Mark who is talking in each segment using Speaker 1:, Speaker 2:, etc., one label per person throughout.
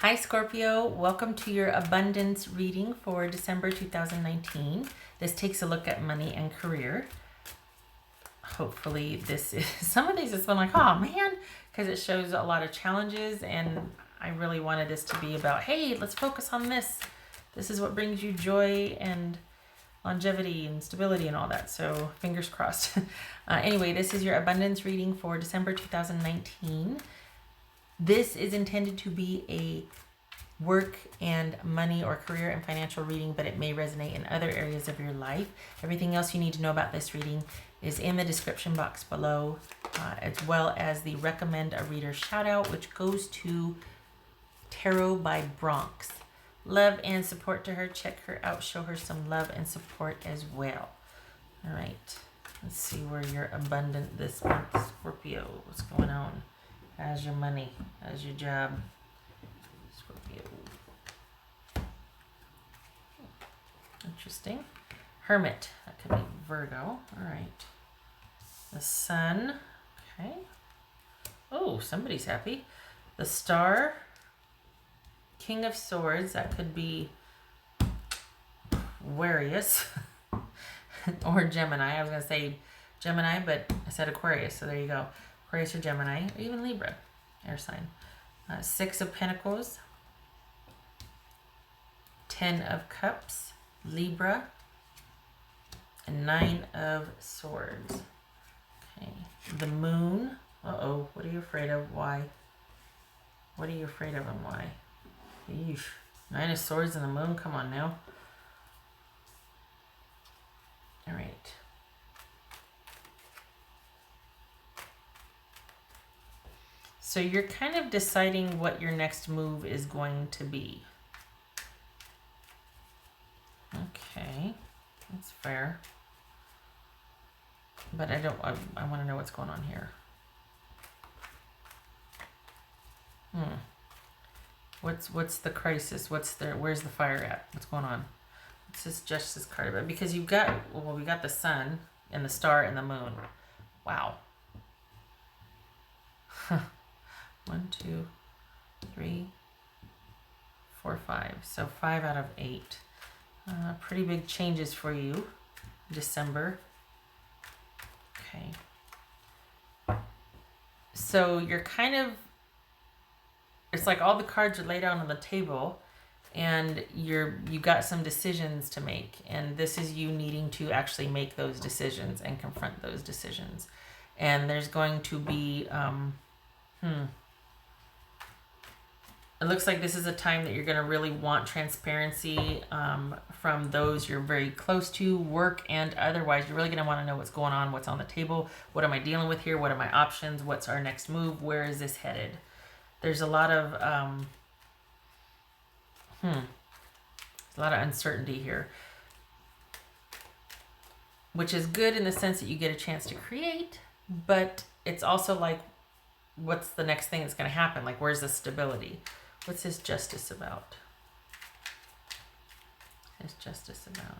Speaker 1: Hi Scorpio, welcome to your abundance reading for December 2019. This takes a look at money and career. Hopefully this is, some of these it's been like, oh man, because it shows a lot of challenges and I really wanted this to be about, hey, let's focus on this. This is what brings you joy and longevity and stability and all that. So fingers crossed. Anyway, this is your abundance reading for December 2019. This is intended to be a work and money or career and financial reading, but it may resonate in other areas of your life. Everything else you need to know about this reading is in the description box below, as well as the recommend a reader shout out, which goes to Tarot by Bronx. Love and support to her. Check her out. Show her some love and support as well. All right. Let's see where you're abundant this month, Scorpio. What's going on? How's your money? How's your job? Scorpio. Interesting. Hermit. That could be Virgo. All right. The Sun. Okay. Oh, somebody's happy. The Star. King of Swords. That could be Aquarius. Or Gemini. I was going to say Gemini, but I said Aquarius, so there you go. Aquarius or Gemini, or even Libra, air sign. Six of Pentacles, 10 of Cups, Libra, and 9 of Swords. Okay, the Moon. Uh-oh, what are you afraid of? Why? What are you afraid of and why? Eesh. 9 of Swords and the Moon, come on now. All right. So you're kind of deciding what your next move is going to be. Okay, that's fair. But I want to know what's going on here. What's the crisis? Where's the fire at? What's going on? What's this Justice card about? Because you've got, well, we got the Sun and the Star and the Moon. Wow. 1, 2, 3, 4, 5. So 5 out of 8. Pretty big changes for you. December. Okay. So you're kind of, it's like all the cards are laid out on the table and you got some decisions to make. And this is you needing to actually make those decisions and confront those decisions. And there's going to be, it looks like this is a time that you're going to really want transparency from those you're very close to, work and otherwise. You're really going to want to know what's going on, what's on the table, what am I dealing with here, what are my options, what's our next move, where is this headed? There's a lot of uncertainty here, which is good in the sense that you get a chance to create, but it's also like, what's the next thing that's going to happen? Like, where's the stability? What's this Justice about? What's Justice about?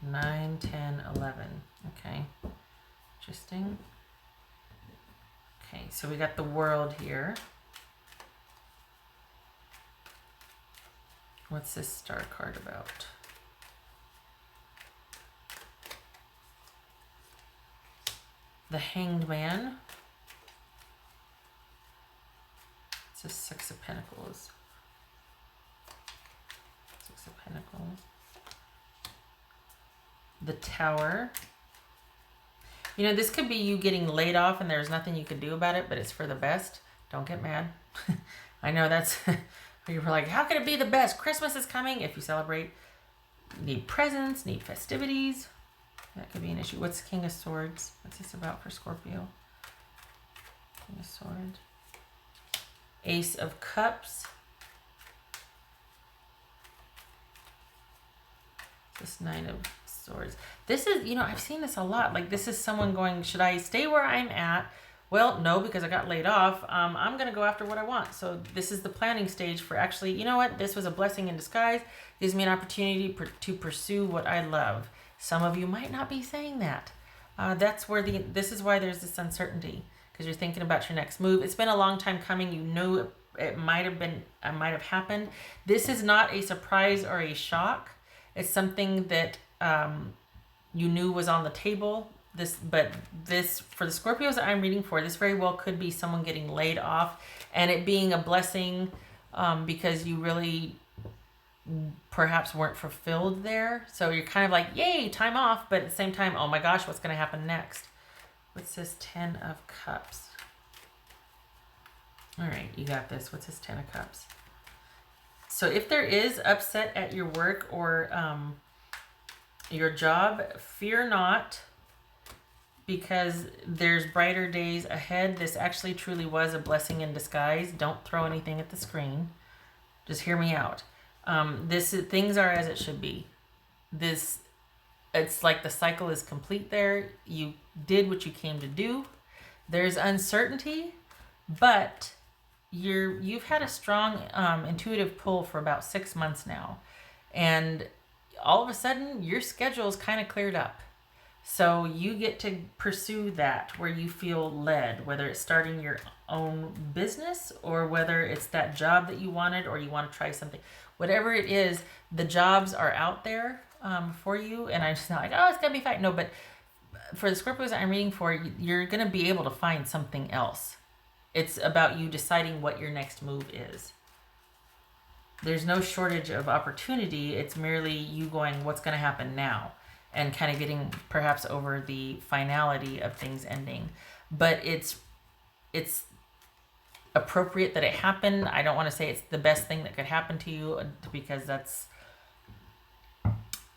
Speaker 1: 9, 10, 11. Okay. Interesting. Okay, so we got the World here. What's this Star card about? The Hanged Man. It's a 6 of Pentacles. 6 of Pentacles. The Tower. You know, this could be you getting laid off and there's nothing you can do about it, but it's for the best. Don't get mad. I know that's, you're like, how can it be the best? Christmas is coming. If you celebrate, you need presents, need festivities. That could be an issue. What's King of Swords? What's this about for Scorpio? King of Swords. Ace of Cups. This 9 of Swords. This is, you know, I've seen this a lot. Like, this is someone going, should I stay where I'm at? Well, no, because I got laid off. I'm going to go after what I want. So this is the planning stage for actually, you know what? This was a blessing in disguise. Gives me an opportunity to pursue what I love. Some of you might not be saying that. That's where this is why there's this uncertainty. because you're thinking about your next move. It's been a long time coming. You know it might have happened. This is not a surprise or a shock. It's something that you knew was on the table. But for the Scorpios that I'm reading for, this very well could be someone getting laid off, and it being a blessing because you really perhaps weren't fulfilled there. So you're kind of like, yay, time off, but at the same time, oh my gosh, what's going to happen next? What's this 10 of Cups? All right, you got this. What's this 10 of Cups? So if there is upset at your work or your job, fear not, because there's brighter days ahead. This actually truly was a blessing in disguise. Don't throw anything at the screen. Just hear me out. Things are as it should be. It's like the cycle is complete there. You did what you came to do. There's uncertainty, but you've had a strong intuitive pull for about 6 months now, and all of a sudden your schedule is kind of cleared up. So you get to pursue that where you feel led, whether it's starting your own business or whether it's that job that you wanted or you want to try something. Whatever it is, the jobs are out there for you. And I'm just not like, oh, it's going to be fine. No, but for the Scorpios that I'm reading for, you're going to be able to find something else. It's about you deciding what your next move is. There's no shortage of opportunity. It's merely you going, what's going to happen now? And kind of getting perhaps over the finality of things ending. But it's appropriate that it happened. I don't want to say it's the best thing that could happen to you, because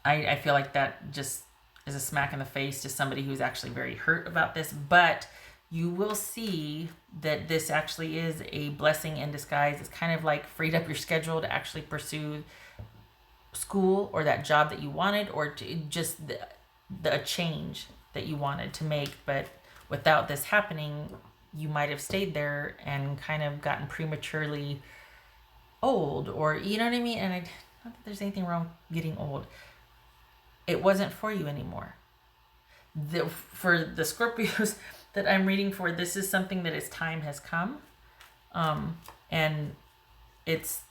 Speaker 1: I feel like that just is a smack in the face to somebody who's actually very hurt about this. But you will see that this actually is a blessing in disguise. It's kind of like freed up your schedule to actually pursue school or that job that you wanted, or to just the change that you wanted to make. But without this happening, you might have stayed there and kind of gotten prematurely old, or you know what I mean. And not that there's anything wrong with getting old. It wasn't for you anymore. For the Scorpios that I'm reading for, this is something that its time has come, and it's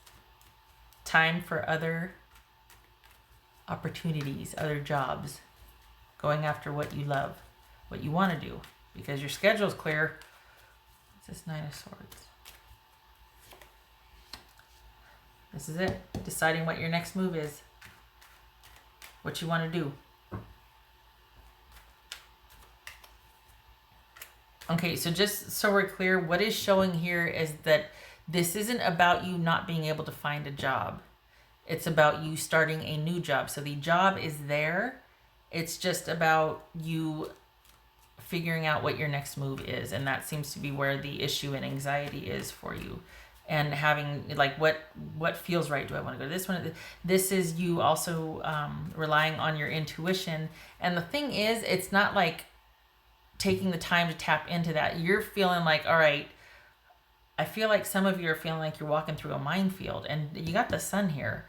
Speaker 1: time for other opportunities, other jobs, going after what you love, what you want to do, because your schedule's clear. What's this 9 of Swords? This is it. Deciding what your next move is, what you want to do. Okay, so just so we're clear, what is showing here is that this isn't about you not being able to find a job. It's about you starting a new job. So the job is there. It's just about you figuring out what your next move is. And that seems to be where the issue and anxiety is for you. And having like, what feels right? Do I want to go to this one? This is you also relying on your intuition. And the thing is, it's not like taking the time to tap into that. You're feeling like, all right, I feel like some of you are feeling like you're walking through a minefield, and you got the sun here.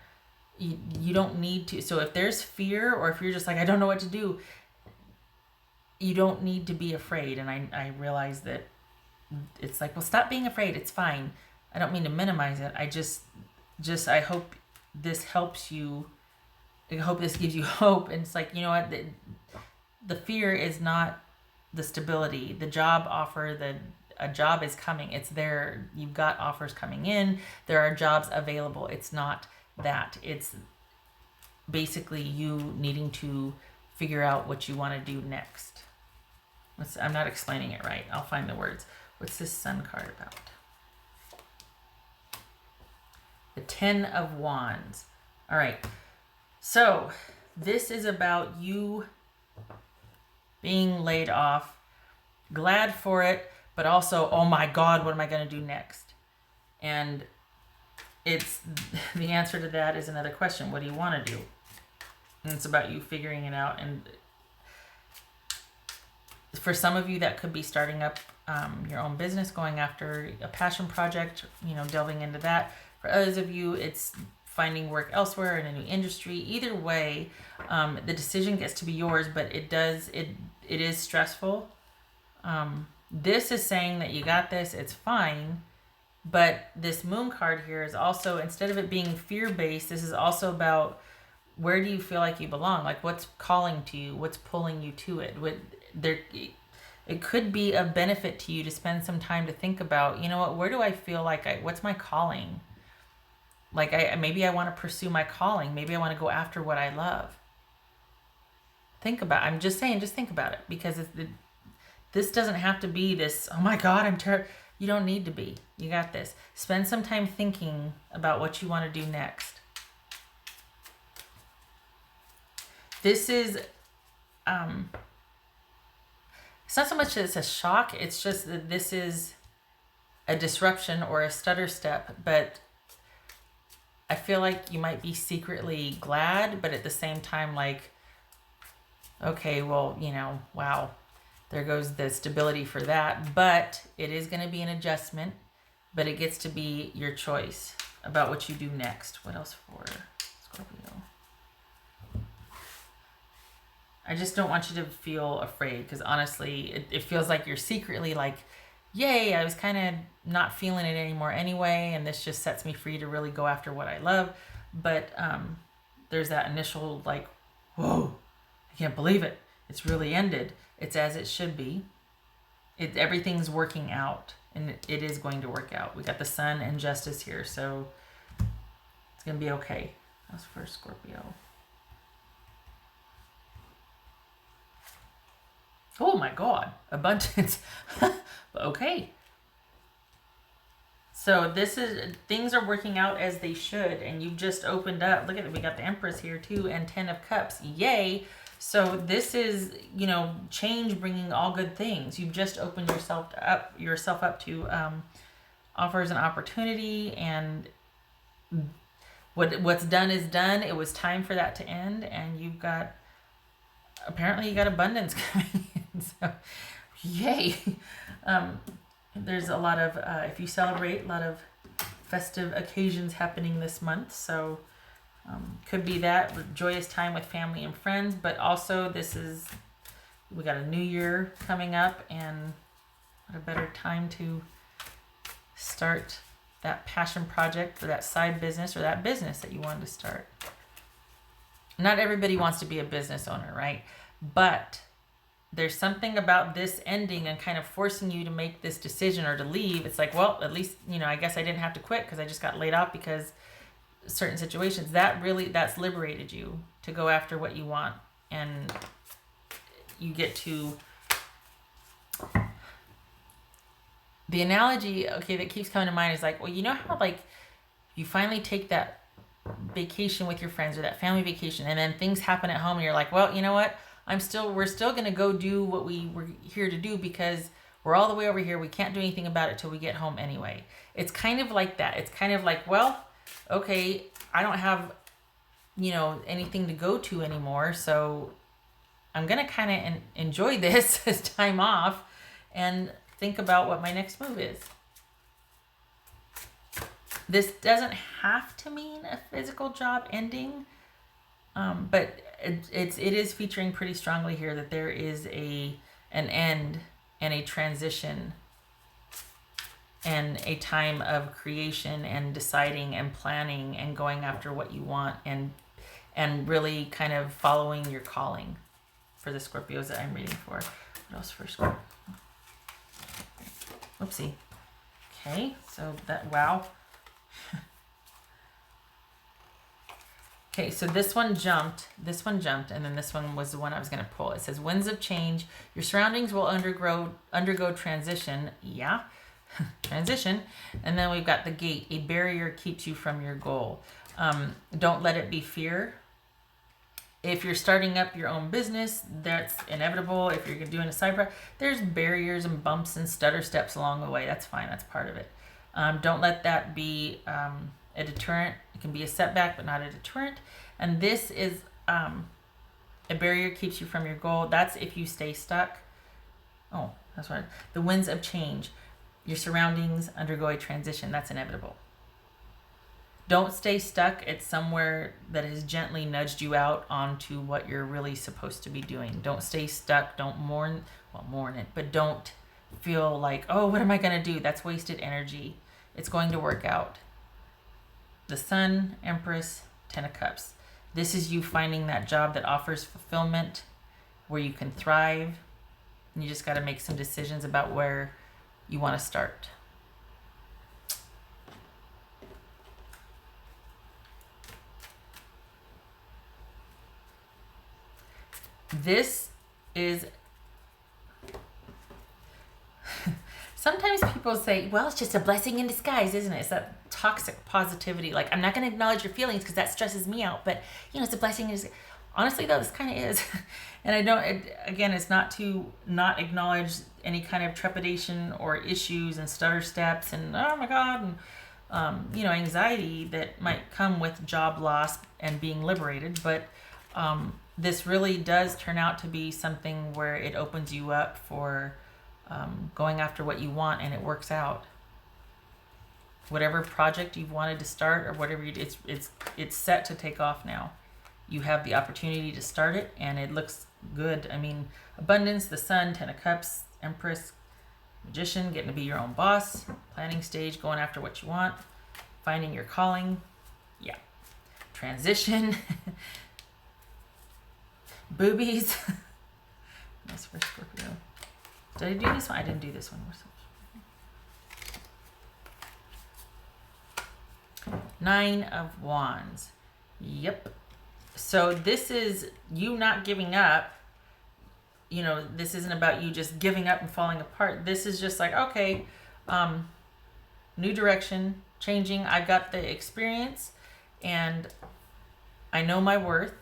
Speaker 1: You don't need to. So if there's fear, or if you're just like, I don't know what to do, you don't need to be afraid. And I realize that it's like, well, stop being afraid. It's fine. I don't mean to minimize it. I hope this helps you. I hope this gives you hope. And it's like, you know what? The fear is not the stability. The job offer, a job is coming. It's there. You've got offers coming in. There are jobs available. It's not that. It's basically you needing to figure out what you want to do next. I'm not explaining it right. I'll find the words. What's this Sun card about? The 10 of Wands. All right. So this is about you being laid off, glad for it, but also, oh my God, what am I going to do next? And it's the answer to that is another question. What do you want to do? And it's about you figuring it out. And for some of you, that could be starting up your own business, going after a passion project, delving into that. For others of you, it's finding work elsewhere in a new industry. Either way, the decision gets to be yours, but it is stressful. This is saying that you got this, it's fine. But this moon card here is also, instead of it being fear-based, this is also about where do you feel like you belong? Like what's calling to you? What's pulling you to it? It could be a benefit to you to spend some time to think about, you know what, where do I feel like what's my calling? Like maybe I want to pursue my calling. Maybe I want to go after what I love. Think about, I'm just saying, just think about it, because this doesn't have to be this, oh my God, I'm terrible. You don't need to be. You got this. Spend some time thinking about what you want to do next. This is, it's not so much that it's a shock, it's just that this is a disruption or a stutter step, but I feel like you might be secretly glad, but at the same time, like, okay, well, you know, wow, there goes the stability for that, but it is going to be an adjustment, but it gets to be your choice about what you do next. What else for Scorpio? I just don't want you to feel afraid, because honestly, it feels like you're secretly like, yay, I was kind of not feeling it anymore anyway, and this just sets me free to really go after what I love. But there's that initial like, whoa, I can't believe it. It's really ended. It's as it should be. Everything's working out, and it is going to work out. We got the Sun and Justice here, so it's going to be okay. That's for Scorpio. Oh my God, abundance. Okay. So this is, things are working out as they should, and you've just opened up. Look at it, we got the Empress here too, and 10 of Cups. Yay. So this is, you know, change bringing all good things. You've just opened yourself up to offers and opportunity, and what's done is done. It was time for that to end, and you got abundance coming in. So, yay. There's a lot of, if you celebrate, a lot of festive occasions happening this month. So could be that joyous time with family and friends, but also we got a new year coming up, and what a better time to start that passion project or that side business or that business that you wanted to start. Not everybody wants to be a business owner, right? But there's something about this ending and kind of forcing you to make this decision or to leave. It's like, well, at least, you know, I guess I didn't have to quit because I just got laid off because certain situations. That's liberated you to go after what you want, and you get to, the analogy, okay, that keeps coming to mind is like, well, you know how like you finally take that vacation with your friends or that family vacation, and then things happen at home and you're like, well, you know what? We're still going to go do what we were here to do because we're all the way over here. We can't do anything about it till we get home anyway. It's kind of like that. It's kind of like, well, okay, I don't have, you know, anything to go to anymore. So I'm going to kind of enjoy this as time off and think about what my next move is. This doesn't have to mean a physical job ending, but it is featuring pretty strongly here that there is an end and a transition and a time of creation and deciding and planning and going after what you want and really kind of following your calling for the Scorpios that I'm reading for. What else for Scorpio? Whoopsie. Okay, so that, wow. Okay, so this one jumped, and then this one was the one I was going to pull. It says, winds of change. Your surroundings will undergo transition. Yeah, transition. And then we've got the gate. A barrier keeps you from your goal. Don't let it be fear. If you're starting up your own business, that's inevitable. If you're doing a side project, there's barriers and bumps and stutter steps along the way. That's fine. That's part of it. Don't let that be a deterrent. It can be a setback, but not a deterrent. And this is a barrier keeps you from your goal. That's if you stay stuck. Oh, that's right. The winds of change. Your surroundings undergo a transition. That's inevitable. Don't stay stuck at somewhere that has gently nudged you out onto what you're really supposed to be doing. Don't stay stuck. Don't mourn it, but don't feel like, oh, what am I going to do? That's wasted energy. It's going to work out. The Sun, Empress, Ten of Cups. This is you finding that job that offers fulfillment, where you can thrive. And you just got to make some decisions about where you want to start. This is, sometimes people say, well, it's just a blessing in disguise, isn't it? It's that toxic positivity. Like, I'm not going to acknowledge your feelings because that stresses me out, but it's a blessing in disguise. Honestly, though, this kind of is. And I don't, again, it's not to not acknowledge any kind of trepidation or issues and stutter steps and, oh my God, and, anxiety that might come with job loss and being liberated. But this really does turn out to be something where it opens you up for going after what you want, and it works out. Whatever project you've wanted to start or whatever it's set to take off now. You have the opportunity to start it, and it looks good. I mean, abundance, the Sun, Ten of Cups, Empress, Magician, getting to be your own boss, planning stage, going after what you want, finding your calling. Yeah. Transition. Boobies. That's for Scorpio. Did I do this one? I didn't do this one. Nine of Wands. Yep. So this is you not giving up. This isn't about you just giving up and falling apart. This is just like, okay, new direction, changing. I've got the experience and I know my worth,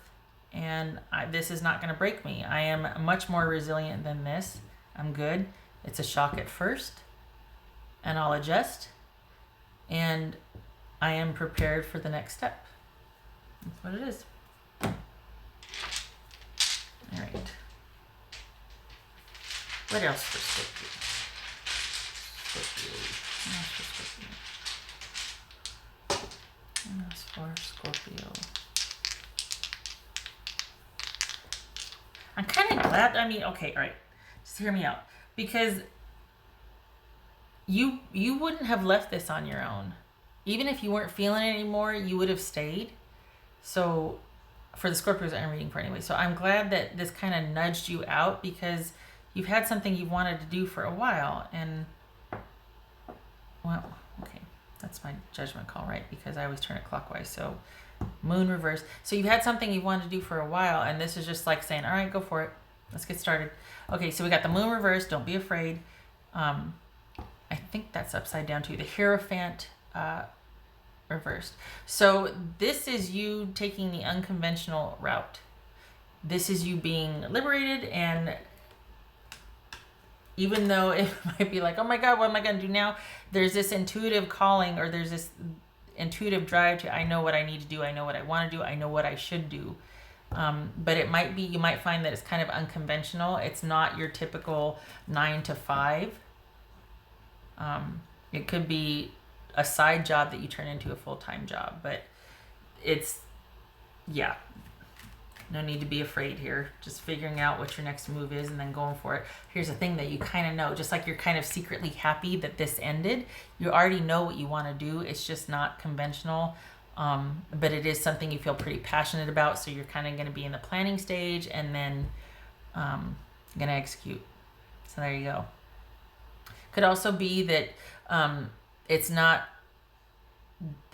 Speaker 1: and this is not going to break me. I am much more resilient than this. I'm good. It's a shock at first, and I'll adjust, and I am prepared for the next step. That's what it is. All right. What else for Scorpio? What else for Scorpio? I'm kind of glad. Okay, all right. Just hear me out, because you wouldn't have left this on your own. Even if you weren't feeling it anymore, you would have stayed. So for the Scorpios I'm reading for anyway. So I'm glad that this kind of nudged you out, because you've had something you've wanted to do for a while. And, well, okay, that's my judgment call, right? Because I always turn it clockwise. So Moon reverse. So you've had something you've wanted to do for a while, and this is just like saying, all right, go for it. Let's get started. Okay, so we got the Moon reverse. Don't be afraid. I think that's upside down too. The Hierophant reversed. So this is you taking the unconventional route. This is you being liberated, and even though it might be like, oh my God, what am I going to do now? There's this intuitive calling, or there's this intuitive drive to, I know what I need to do. I know what I want to do. I know what I should do. But it might be, you might find that it's kind of unconventional. It's not your typical 9 to 5. It could be a side job that you turn into a full-time job, but it's, yeah, no need to be afraid here. Just figuring out what your next move is and then going for it. Here's the thing that you kind of know, just like you're kind of secretly happy that this ended, you already know what you want to do. It's just not conventional. But it is something you feel pretty passionate about. So you're kind of going to be in the planning stage, and then, going to execute. So there you go. Could also be that, it's not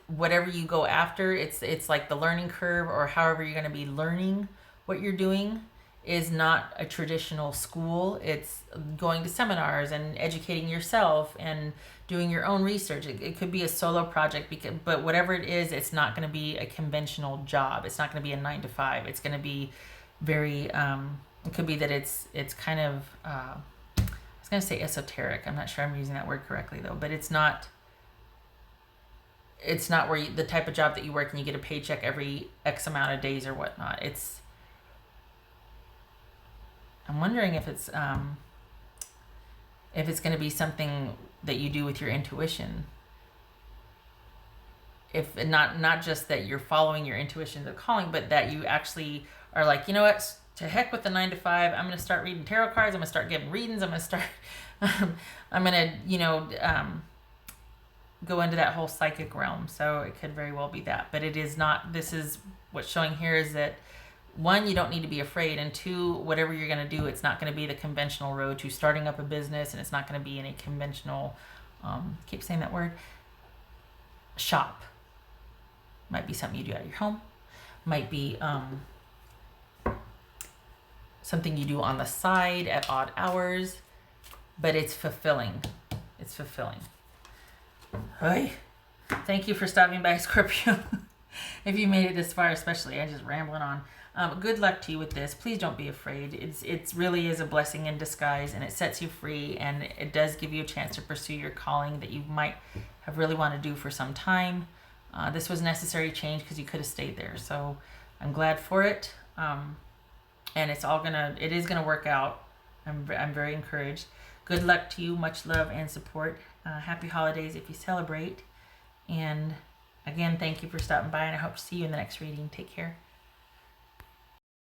Speaker 1: whatever you go after. It's like the learning curve, or however you're going to be learning what you're doing, is not a traditional school. It's going to seminars and educating yourself and doing your own research. It could be a solo project, but whatever it is, it's not going to be a conventional job. It's not going to be a 9 to 5. It's going to be very, it could be that it's kind of, I was going to say esoteric. I'm not sure I'm using that word correctly though, but it's not where the type of job that you work and you get a paycheck every X amount of days or whatnot. I'm wondering if it's going to be something that you do with your intuition. If not just that you're following your intuition, the calling, but that you actually are like, you know what, to heck with the 9 to 5. I'm going to start reading tarot cards. I'm going to start giving readings. I'm going to start, I'm going to, you know, go into that whole psychic realm. So it could very well be that, but it is not. This is what's showing here is that, one, you don't need to be afraid, and two, whatever you're going to do, it's not going to be the conventional road to starting up a business, and it's not going to be any conventional, keep saying that word, shop. Might be something you do at your home, might be something you do on the side at odd hours, but it's fulfilling. It's fulfilling. Hi. Thank you for stopping by, Scorpio. If you made it this far, especially, I'm just rambling on. Good luck to you with this. Please don't be afraid. It really is a blessing in disguise, and it sets you free, and it does give you a chance to pursue your calling that you might have really wanted to do for some time. This was necessary change because you could have stayed there. So I'm glad for it. And it is gonna work out. I'm very encouraged. Good luck to you. Much love and support. Happy holidays if you celebrate. And again, thank you for stopping by, and I hope to see you in the next reading. Take care.